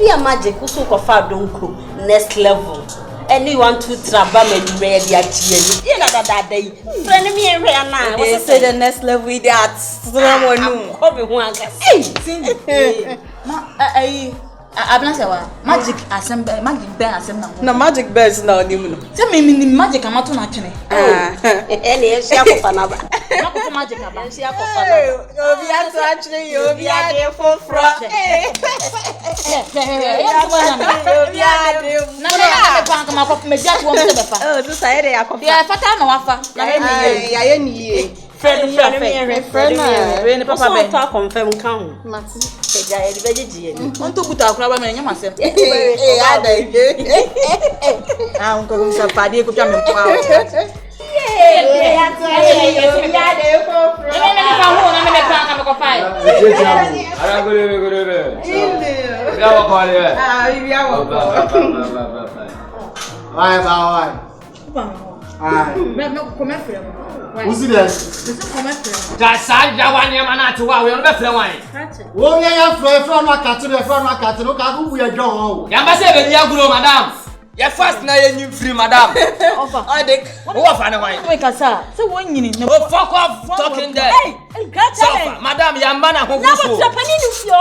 be a magic who so far don't go next level. Anyone to travel and ready at you. You know that day. Friend me and Rihanna. They say the next level with that. Someone new. Everyone can say. Magic assemble, magic bear assemble. No magic bears now, you Tell me, magic I'm not actually. Any share for another. Not magic about. Share for another. You'll be there for fraud. Oh, this I had a copy. Yeah, Fata no Wafa. I am Friend, Papa, talk confirm count. Want to put our crab and myself. I'm going to party to come Who's it? That's I want your man to wow, we'll be flying. Oh, yeah, from my cat to the front of my cat, look how we are drawn. Yamasa, Yagulo, madam. Your first night, you free, madam. I think, oh, fine, Wake us up. So when you know, fuck off talking there. Madam, Yamana, who What's happening with you?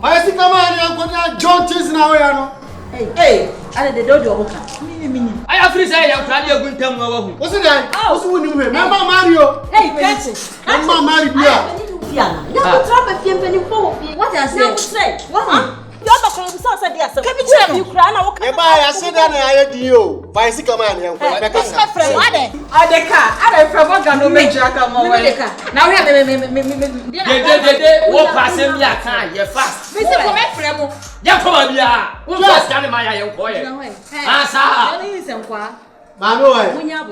I think I'm on John Cheese now. hey, I did the dodo. I have free say I'm trying to go tell me what's it like? What's with you? Mama Mario. Hey, catch it. Mama Mario. What I say? What? You're not going to say yes. Can you tell me you cry now? I said that I had you. Bicycle man. I the car. I forgot no major come away. Now we have what passing me a car, you're fast. Mr. Come Yeah, come here. Who's standing my young boy? Answer. Mano, when you are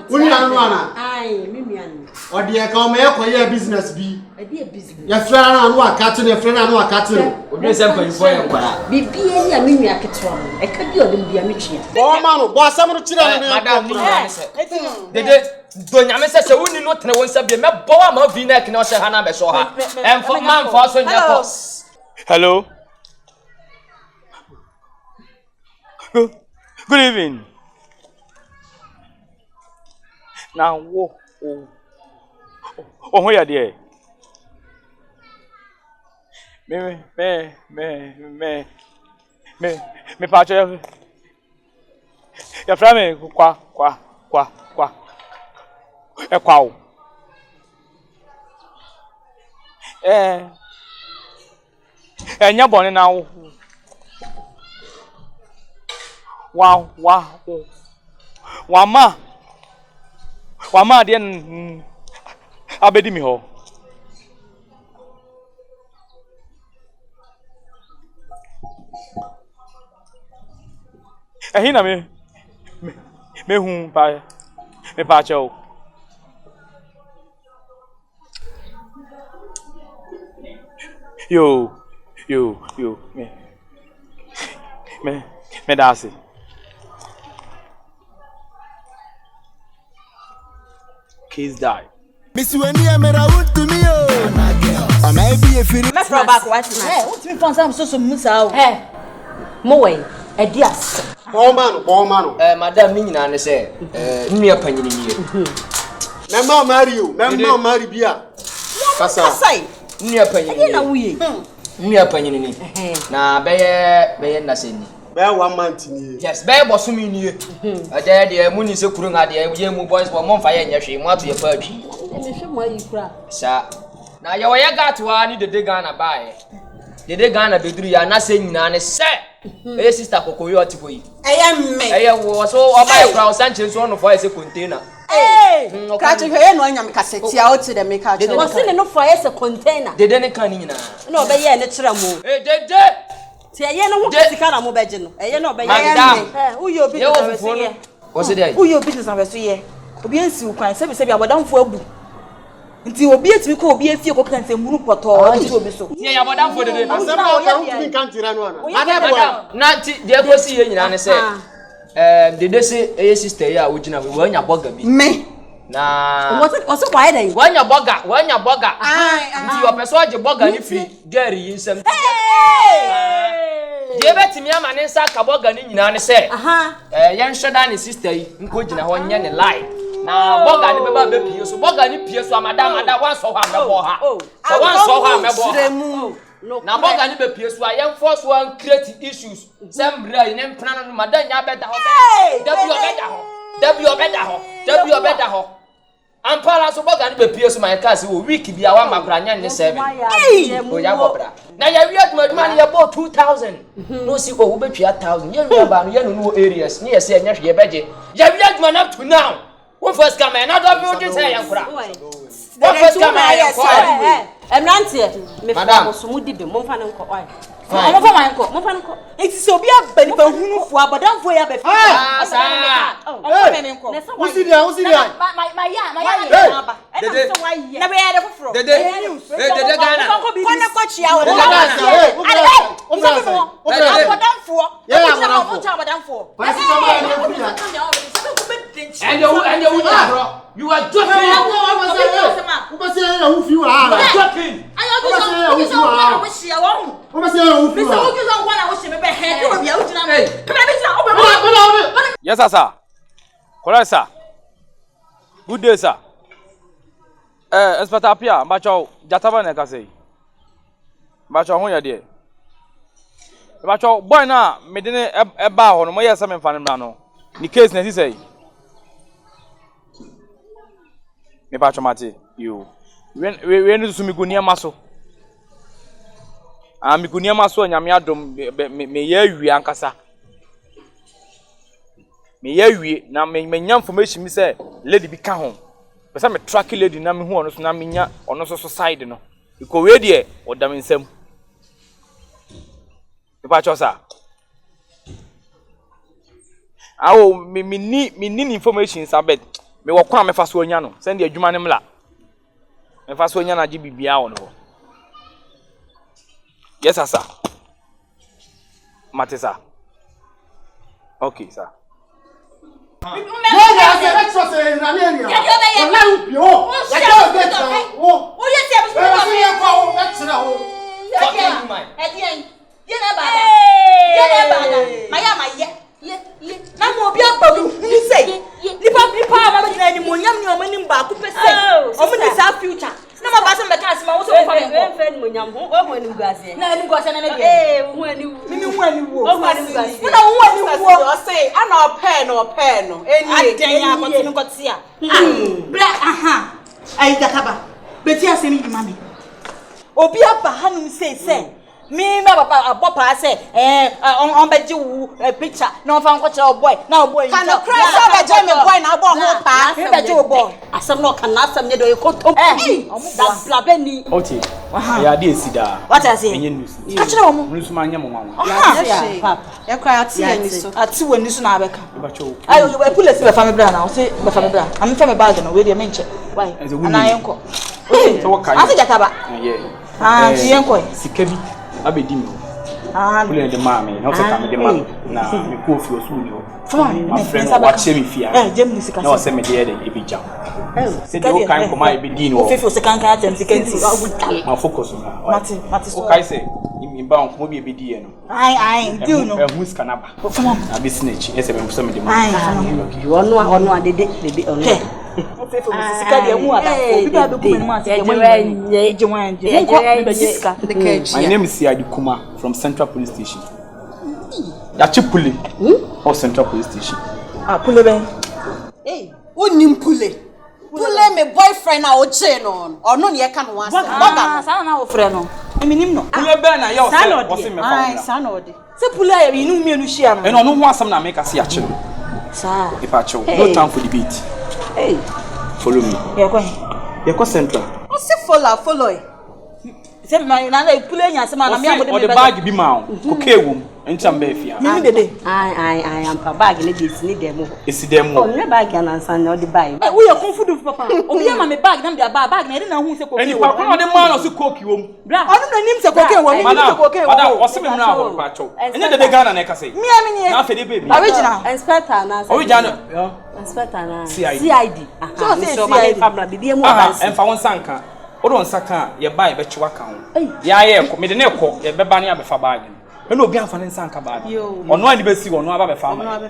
Aye, Mimian. or dear come here for your business be. A dear business. Your friend and what catching your friend and what catching. Be something for you. Be any Mimia Catron. I could do a be a Michian. Oh, man, boss, some of the children, madam. Don't you miss a wound not know what's a be a bomb of V-neck and also Hannah Bessoha. And for man for us in your house. Hello. Good evening. Now, where are they? Me, Patrick. Your family, qua. A cow. And you're born now. Wow. Wama den abedi mi ho. Ehina me hu pa chao. Yo me dasi. Kids die. Miss Wendy, I'm around to me. I might be a feeling. Let's go back. Watch me. Hey, what's me from some so musa? Hey, Moe, a dias. Poor man. Madam Mina say, near Panini. Mama Mario, Mama Mario Bia. Say, Near Panini. Near Panini. Na Bayer Nassini. Bear 1 month in here. Yes, Bear was swimming you. A day, the moon is a current idea. We boys were more fire and yashing. What to your purdy? Sir, now you got to I need the Degana buy. The Degana bedri are not saying none, sir. A sister Cocoyo to we. I am me. I was so about Crown Sanchez one of us a container. Hey, catching her no yam cassette out to the maker. There wasn't enough for us a container. They didn't come in. No, but yeah, natural move. Hey, they See, I know what the kind of mobile. I know by who your business. What's it? Who your business of a year? Obedience, you can say, I was down for a book. Until be it, we could be a few cocktails and group or tall. Yeah, but I'm for the day. Madam, not the was here, and say, did they say a sister here, which now we weren't a bugger me? Nah, what's a why they? When your bugger, I, your persuade your bugger if you Gary is some. Je betimi ama ne nsa ka boga ni nyina ne se. Aha. Yen hweda ne sister yi nko gina ho nye ne lie. Na boga ne beba be pie so boga ni pie so amada wan so ho amebo ha. So wan so ho amebo. Na boga ni be pie so ayen force wan create issues. Sem rai ne mpana no madan nya beta ho. Dabi obeda ho. Ampala so boga ni be pie so my case wo week bia wa makranya ne 7. O ya bobra. Na ya wi aduma ni ya bo 2000. No si ko wo betwa 1000. Ye wi ba no ye no areas. Ni ye se nya hwe beje. Ya wi aduma up to now. What first come and not building say yankura. What first come and Emrantie me fa so mudi be momfa ne nko oi. Momfa nko. Enti se obi abani pa hunu fu abadamfo ya be fi. Momfa ne nko. Usi dia. Ma ya aba. Na be ya de foforo. Dede Ghana. Kona ko chia wo. Abadamfo. Abadamfo. And you are joking. Yes, sir. Correct, sir. Good day, sir. Inspector Apia, Bacho, Jataba Nekase. Bacho, who are there? Bacho, boy, now, Medina Eba, or Moya Sam and Fanano. The case necessary. Me Bacho Mati, you. When you to me go near Maso. I'm going near Maso and Yamiadum, me ye ankasa. Me ye na me information me say lady be ka home. But I'm a tracky lady na me hu ono so na me nya ono so side no. Because we there o da me nsam. Me Bacho sir. Awo me need information sabet. Me wo kwa me fa so anya no. Send the adwuma ne mla. Me fa so anya na ji bibia wo no. Yes sir. Mate sir. Okay sir. Ai Jataba. Beti asemi di mami. Obi aba hanum say me papa abopa say on beji wu picture na on fa nko kire boy na boy can no cry so beji me boy na bo ho pa me beji wo boy asem no kan na asem ne do ekotom that blabeni Okay. Ya dey sida. What I say? Enye news. Ka kire wo mu. News ma nya mo nwa. ya kwa ati ani so Ati wani so na abeka. Bacho. Ayo we police be fa me bra na o say be fa me bra. Am fa me bag no we dey menche. Why? Ana yenko. So what kind? Ati Jataba. Yeah. Ti yenko. Sikabi abedi mi. Kule de mama na o se ka me de mama na me ko fi osu ni o. My friend watch me fia. Jem ni sika. Na o se me de e bi jam. Se de o kan ko ma e bi di no. O fefe o se kan kan atem sikanti. Ma focus na. Mate so. O kai say imba on ko bi e bi di e no. Ai do no. E mus kanaba. Na bi snitch e se me so me de mama. you ono adede ono O fefe o se sika de mu ada. Obi ba be kuma ni ma se My name is Siadi Kuma from Central Police Station. Yachipule or Central Police Station. Pule ben. eh onim pule me boyfriend na o che no ono ne ka no wase boga Sana na wo frɛ no. Eminim no. Pule ben na ya o se me fa. sana odi Se pule ya bi nu mienu hia no. E no ho asam na make us ya chile. Sa. If I chill, no time for debate. eh Follow me. You go Central. o se follow Se na pule nya se ma na me amode me. The bag bi ma o. Kokewum. Encham be fia. Me dede. I am pa bag ne dey ni dem ho Esi dem o o. ne bag na nsan na o dey buy Wo ye konfudu papa. Obi ya ma me bag na me bag na e na hu se koke. Eni pa ko de ma no se koki wom. Bra. Onu no nim se koke wo, nim se koke wo. Madam, o se me mra ho pa cho. Enye de Ghana na ka say. Me am Na fe de baby. Original. inspector na Original. inspector na CID. so say my family bibi mu abansi Emfa won sanka. O don saka ye buy be chiwa kan. Ya ye ko me de ne ko ye be ba ne abefa bag. no be amfane nsanka ba ono ani be si ono aba be fa ma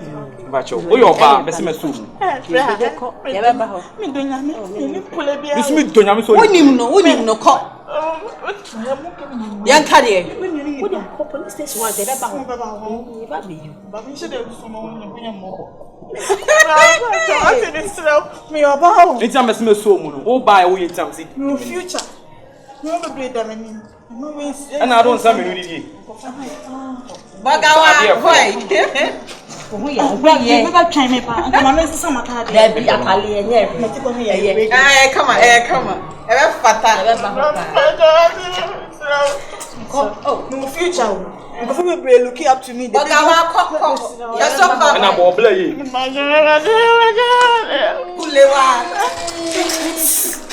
ba cho o yo ba be se meso mu ya be ba ho mi donya mi pole bia bisu mi donya mi so wonim no ko yan ka de wonim ko police station wa de be ba ho ba be you ba mi se de so mo ni bunya mo me oba it's am be se meso mu no o ba e wo yetam si no future no be bread am ni and I don't say me no didi bagawa hoy me ba try me pa nka ma me se sama ta de da bi atale enye me ti ko no ye come on e be fata e be ba ho oh no future go for me be looking up to me bagawa kok ya so ko na bo bla yi kulewa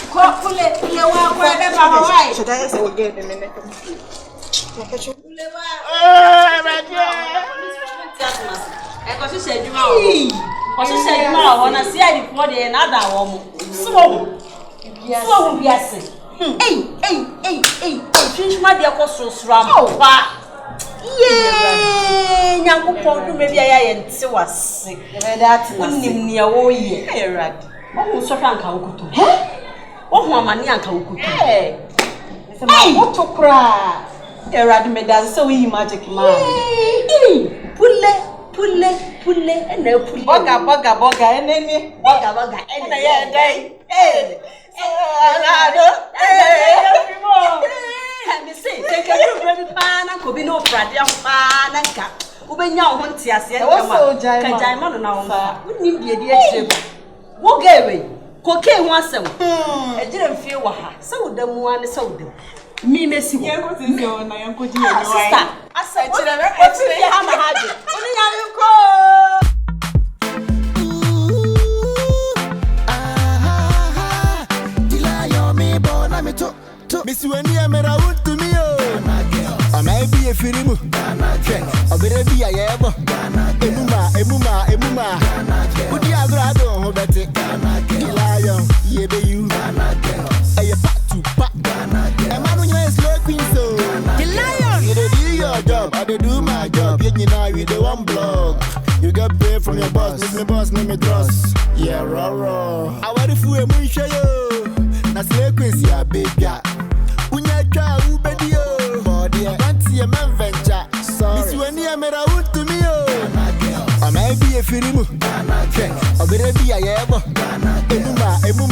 kulewa ko e be ba ho wai should I say again a minute kulewa e ko se adwuma o ko se adwuma o na si adi for de na da wo mo so biase finishma de ko sosra pa ye nyankopon du me bia ya ye nte wase e da atina nim ne wo ye erade o hu so hwa nka wokutu o hu amane anka wokutu se ma woto kra erade me da so we magic man pulle ena pulle boga eneni boga ena ye dai me say take a bread pan ko bi no frade pan nka wo benya wo nti ase nka ma ka jaima no na wo woni die die akire wo gewe ko ke ho asem ejire mfie wo ha se wo da mu ane se wo da mi mesi wo ye ko se se na yan ko ji ye no sister asa ejire me ko ti ha ma ha de oni ya mi ko Miss Wendy, I'm a wood to me. I may be a firimu. I better be a yabo. Emuma. Would you have rather hold that? Lion, ye be you. A pat to pat. A man when you're slow queen, so the lion. You do your job, I do my job. You know, with the one blog. You get paid from your boss, make me boss, name me trust. Yeah, raw. I want to fool a moon show you. Na slow queen, yeah, baby. Unyaka ubedio body anti a man venture sorry Miss Wendy I'm a wood to me I may be a firimu I better be a yabo emuma